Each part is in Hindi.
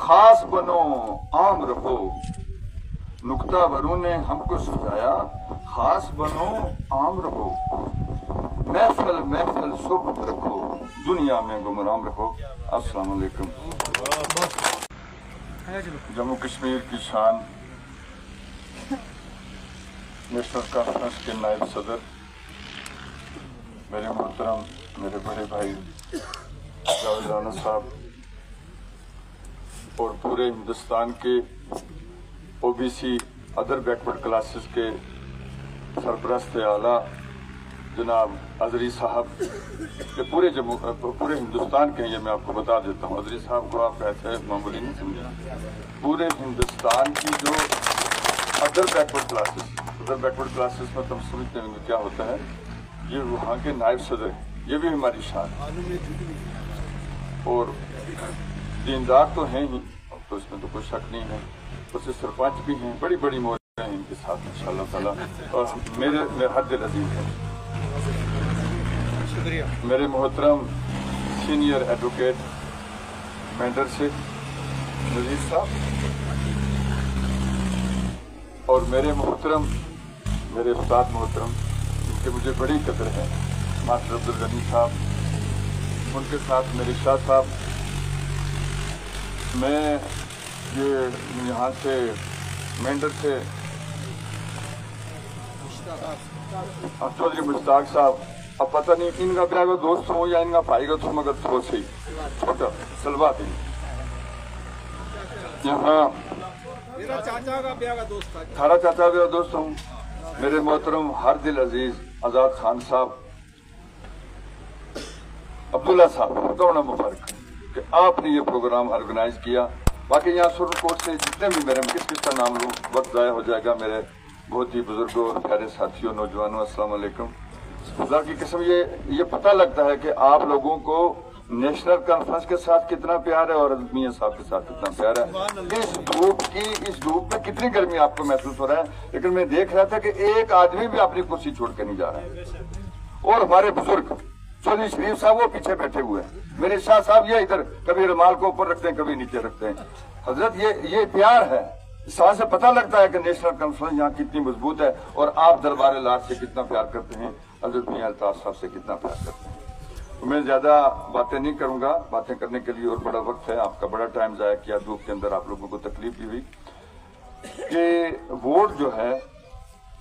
खास बनो आम रहो, नुक्ता वरों ने हमको समझाया, खास बनो आम रहो, महफिल महफिल सोबत रखो, दुनिया में गुमराम रहो। अस्सलाम वालेकुम। जम्मू कश्मीर की शान नेशनल कॉन्फ्रेंस के नायब सदर मेरे मोहतरम मेरे बड़े भाई जावेद राना साहब और पूरे हिंदुस्तान के ओबीसी अदर बैकवर्ड क्लासेस के सरपरस्त आला जनाब अजरी साहब, ये पूरे हिंदुस्तान के, ये मैं आपको बता देता हूँ। अजरी साहब को आप ऐसे मामूली नहीं समझे, पूरे हिंदुस्तान की जो अदर बैकवर्ड क्लासेस में तुम समझते होंगे क्या होता है, ये वहाँ के नायब सदर हैं, ये भी हमारी शान और दीनदार तो हैं ही, तो इसमें तो कोई शक नहीं है। उससे सरपंच भी हैं, बड़ी बड़ी मौजूद हैं इनके साथ इंशाअल्लाह ताला। और मेरे हद दिल अजीज है मेरे मोहतरम सीनियर एडवोकेट मेंढर से नजीर साहब और मेरे मोहतरम मेरे उस्ताद मोहतरम जिनके मुझे बड़ी कदर है मास्टर अब्दुल गनी साहब, उनके साथ मेरे शाह साहब। मैं ये यहाँ से मेंढर से चौधरी मुश्ताक साहब, अब पता नहीं इनका ब्याह का दोस्त हो या इनका भाई का तो, मगर थोड़ा सही छोटा सलवा थी। यहाँ मेरा चाचा का ब्याह का दोस्त था, थारा चाचा का दोस्त हूँ। मेरे मोहतरम हर दिल अजीज आजाद खान साहब, अब्दुल्ला साहब, दोनों मुबारक कि आपने ये प्रोग्राम ऑर्गेनाइज किया। बाकी यहाँ सुरकोट से जितने भी मेरे किस किस का नाम लूँ वक्त ज़ाया हो जाएगा। मेरे बहुत ही बुजुर्गों, प्यारे साथियों, नौजवानों, अस्सलाम वालेकुम। खुदा की कसम ये पता लगता है कि आप लोगों को नेशनल कॉन्फ्रेंस के साथ कितना प्यार है और मियां साहब के साथ कितना प्यार है। इस धूप में कितनी गर्मी आपको महसूस हो रहा है, लेकिन मैं देख रहा था कि एक आदमी भी अपनी कुर्सी छोड़ के नहीं जा रहा है। और हमारे बुजुर्ग चौधरी शरीफ साहब वो पीछे बैठे हुए हैं, मेरे शाह साहब ये इधर कभी रुमाल को ऊपर रखते हैं कभी नीचे रखते हैं। हजरत ये प्यार है, इस से पता लगता है कि नेशनल कॉन्फ्रेंस यहाँ कितनी मजबूत है और आप दरबार लाट से कितना प्यार करते हैं, हजरत मियां अल्ताफ साहब से कितना प्यार करते हैं। तो मैं ज्यादा बातें नहीं करूंगा, बातें करने के लिए और बड़ा वक्त है, आपका बड़ा टाइम जाया किया, धूप के अंदर आप लोगों को तकलीफ भी हुई कि वोट जो है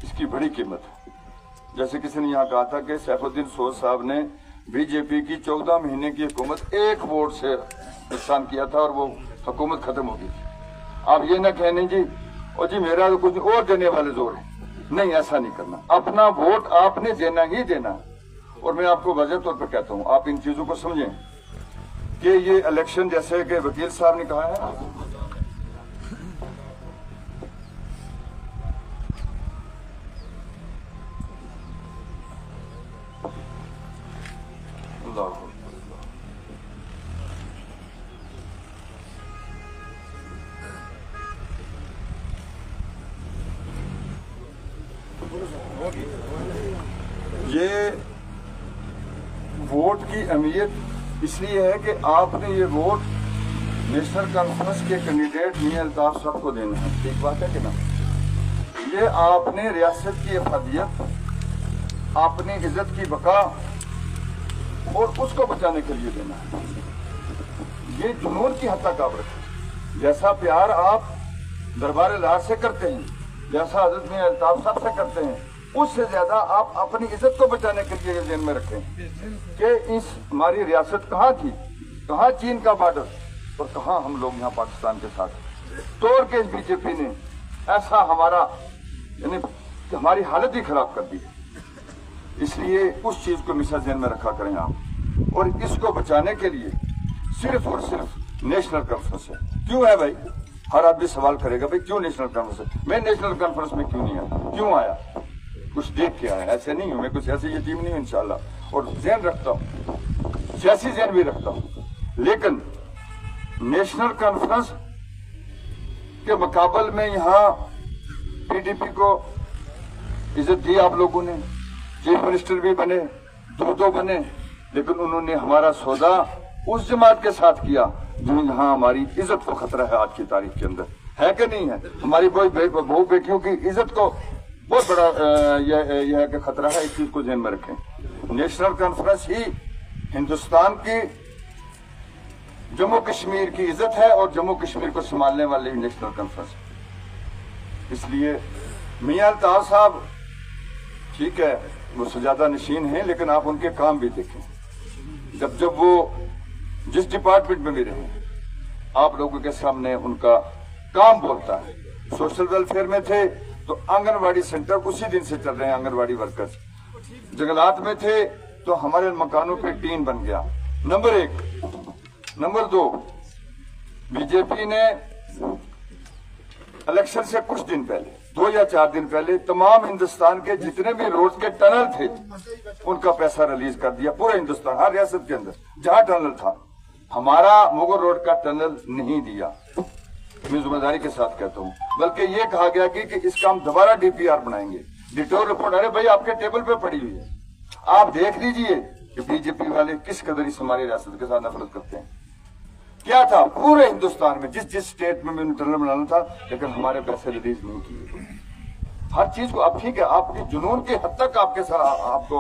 इसकी बड़ी कीमत है। जैसे किसी ने यहाँ कहा था कि सैफुद्दीन सोज साहब ने बीजेपी की 14 महीने की हुकूमत एक वोट से नुकसान किया था और वो हुकूमत खत्म हो गई थी। आप ये ना कहने जी और जी मेरा तो कुछ और देने वाले जोर है, नहीं, ऐसा नहीं करना। अपना वोट आपने देना ही देना। और मैं आपको वाज़ेह तौर पर कहता हूँ, आप इन चीजों को समझें कि ये इलेक्शन जैसे कि वकील साहब ने कहा है, ये वोट की अहमियत इसलिए है कि आपने ये वोट नेशनल कॉन्फ्रेंस के कैंडिडेट मियां अल्ताफ साहब को देना है। ठीक बात है कि ना? ये आपने रियासत की अफादियत, अपनी इज्जत की बका और उसको बचाने के लिए देना है। ये जुनून की हद तक आप रखें। जैसा प्यार आप दरबार लाट से करते हैं, जैसा हजरत मियां अल्ताफ साहब से करते हैं, उससे ज्यादा आप अपनी इज्जत को बचाने के लिए ध्यान में रखें कि इस हमारी रियासत कहाँ थी, कहाँ चीन का बॉर्डर और कहाँ हम लोग यहाँ पाकिस्तान के साथ तोड़ के बीजेपी ने ऐसा हमारा यानी हमारी हालत ही खराब कर दी है। इसलिए उस चीज को हमेशा ध्यान में रखा करें आप। और इसको बचाने के लिए सिर्फ और सिर्फ नेशनल कॉन्फ्रेंस है। क्यों है भाई? हर आदमी सवाल करेगा भाई क्यों नेशनल कॉन्फ्रेंस है, मैं नेशनल कॉन्फ्रेंस में क्यों नहीं आया, क्यों आया? कुछ देख के आया, ऐसे नहीं हूं मैं, कुछ ऐसी यतीम नहीं हूं इंशाल्लाह। और ज़हन रखता हूं, सियासी ज़हन भी रखता हूं, लेकिन नेशनल कॉन्फ्रेंस के मुकाबले में यहाँ पीडीपी को इज्जत दी आप लोगों ने, चीफ मिनिस्टर भी बने, दो बने, लेकिन उन्होंने हमारा सौदा उस जमात के साथ किया जहाँ हमारी इज्जत को खतरा है आज की तारीख के अंदर, है कि नहीं है? हमारी बहू बेटियों की इज्जत को बहुत बड़ा यह है कि खतरा है। इस चीज को ध्यान में रखें। नेशनल कॉन्फ्रेंस ही हिंदुस्तान की जम्मू कश्मीर की इज्जत है और जम्मू कश्मीर को संभालने वाले ही नेशनल कॉन्फ्रेंस। इसलिए मियां अल्ताफ साहब ठीक है, वो सजादा नशीन है, लेकिन आप उनके काम भी देखें। जब वो जिस डिपार्टमेंट में भी रहे, आप लोगों के सामने उनका काम बोलता है। सोशल वेलफेयर में थे तो आंगनवाड़ी सेंटर उसी दिन से चल रहे हैं, आंगनवाड़ी वर्कर्स। जंगलात में थे तो हमारे मकानों पे टीन बन गया। नंबर 1। नंबर 2, बीजेपी ने इलेक्शन से कुछ दिन पहले, 2 या 4 दिन पहले, तमाम हिंदुस्तान के जितने भी रोड के टनल थे उनका पैसा रिलीज कर दिया। पूरे हिंदुस्तान, हर रियासत के अंदर जहां टनल था। हमारा मुगल रोड का टनल नहीं दिया, मैं जिम्मेदारी के साथ कहता हूं। बल्कि ये कहा गया कि इसका हम दोबारा डीपीआर बनाएंगे। डिटोर रिपोर्ट, अरे भाई आपके टेबल पे पड़ी हुई है, आप देख लीजिए कि बीजेपी वाले किस कदर इस हमारी रियासत के साथ नफरत करते हैं। क्या था पूरे हिंदुस्तान में, जिस स्टेट में मैंने टनल बनाना था, लेकिन हमारे पैसे रिलीज नहीं किए। हर चीज को, अब ठीक है, आपकी जुनून की हद तक आपके साथ, आपको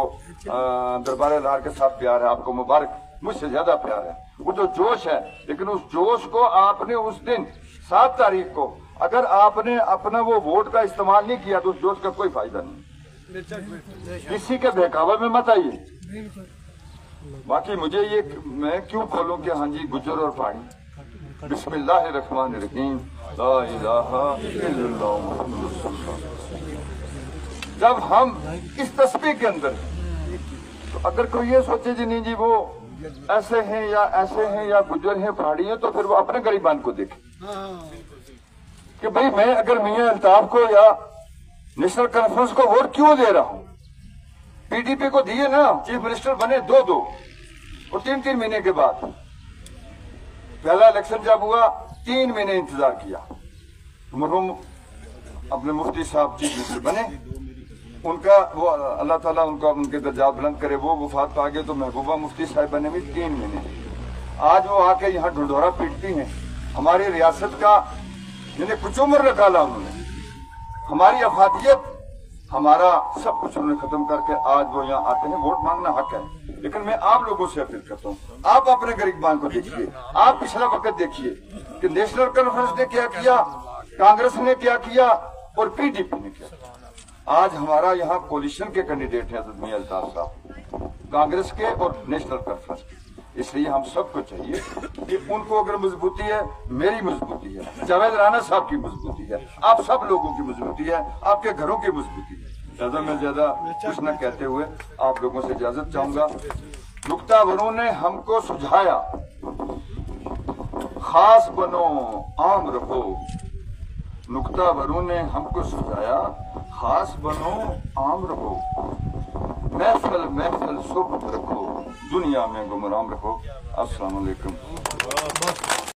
दरबार लार के साथ प्यार है, आपको मुबारक, मुझसे ज्यादा प्यार है, वो जो जोश है। लेकिन उस जोश को आपने उस दिन 7 तारीख को अगर आपने अपना वो वोट का इस्तेमाल नहीं किया तो उस जोश का कोई फायदा नहीं। किसी के बहकावे में मत आइए। बाकी मुझे ये, मैं क्यों बोलूं कि हाँ जी गुज्जर और पहाड़ी, बिस्मिल्लाहिर्रहमानिर्रहीम, ला इलाहा इल्लल्लाह मुहम्मदुर रसूलुल्लाह। जब हम इस तस्बीह के अंदर, तो अगर कोई ये सोचे जी नहीं जी वो ऐसे हैं या ऐसे हैं या गुज्जर हैं पहाड़ी हैं, तो फिर वो अपने गरीबान को देखे कि भाई मैं अगर मियां अल्ताफ को या नेशनल कॉन्फ्रेंस को वोट क्यों दे रहा हूं। पीडीपी को दिए ना, चीफ मिनिस्टर बने 2-2 और 3-3 महीने के बाद। पहला इलेक्शन जब हुआ 3 महीने इंतजार किया। मरहूम अपने मुफ्ती साहब चीफ मिनिस्टर बने, उनका वो अल्लाह ताला उनका उनके दर्जात बुलंद करे, वो वफात पा गए तो महबूबा मुफ्ती साहब बने भी 3 महीने। आज वो आके यहाँ ढंढोरा पीटती हैं। हमारी रियासत का जिन्हें कुछ उम्र निकाला उन्होंने, हमारी अफादियत, हमारा सब कुछ उन्होंने खत्म करके आज वो यहाँ आते हैं। वोट मांगना हक है, लेकिन मैं आप लोगों से अपील करता हूँ, आप अपने गरीबान को देखिए। आप पिछला वक्त देखिए कि नेशनल कॉन्फ्रेंस ने क्या किया, कांग्रेस ने क्या किया और पीडीपी ने क्या। आज हमारा यहाँ कोलिशन के कैंडिडेट हैं मियां अल्ताफ साहब, कांग्रेस के और नेशनल कॉन्फ्रेंस के। इसलिए हम सबको चाहिए कि उनको अगर मजबूती है, मेरी मजबूती है, जावेद राणा साहब की मजबूती है, आप सब लोगों की मजबूती है, आपके घरों की मजबूती है। ज्यादा मैं ज्यादा कुछ न कहते हुए आप लोगों से इजाजत चाहूंगा। नुक्तावरों ने हमको सुझाया, खास बनो आम रहो। नुक्तावरों ने हमको सुझाया, खास बनो आम रहो। महफिल महफिल सुबह रखो, दुनिया में गुमराम रखो। अस्सलाम वालेकुम।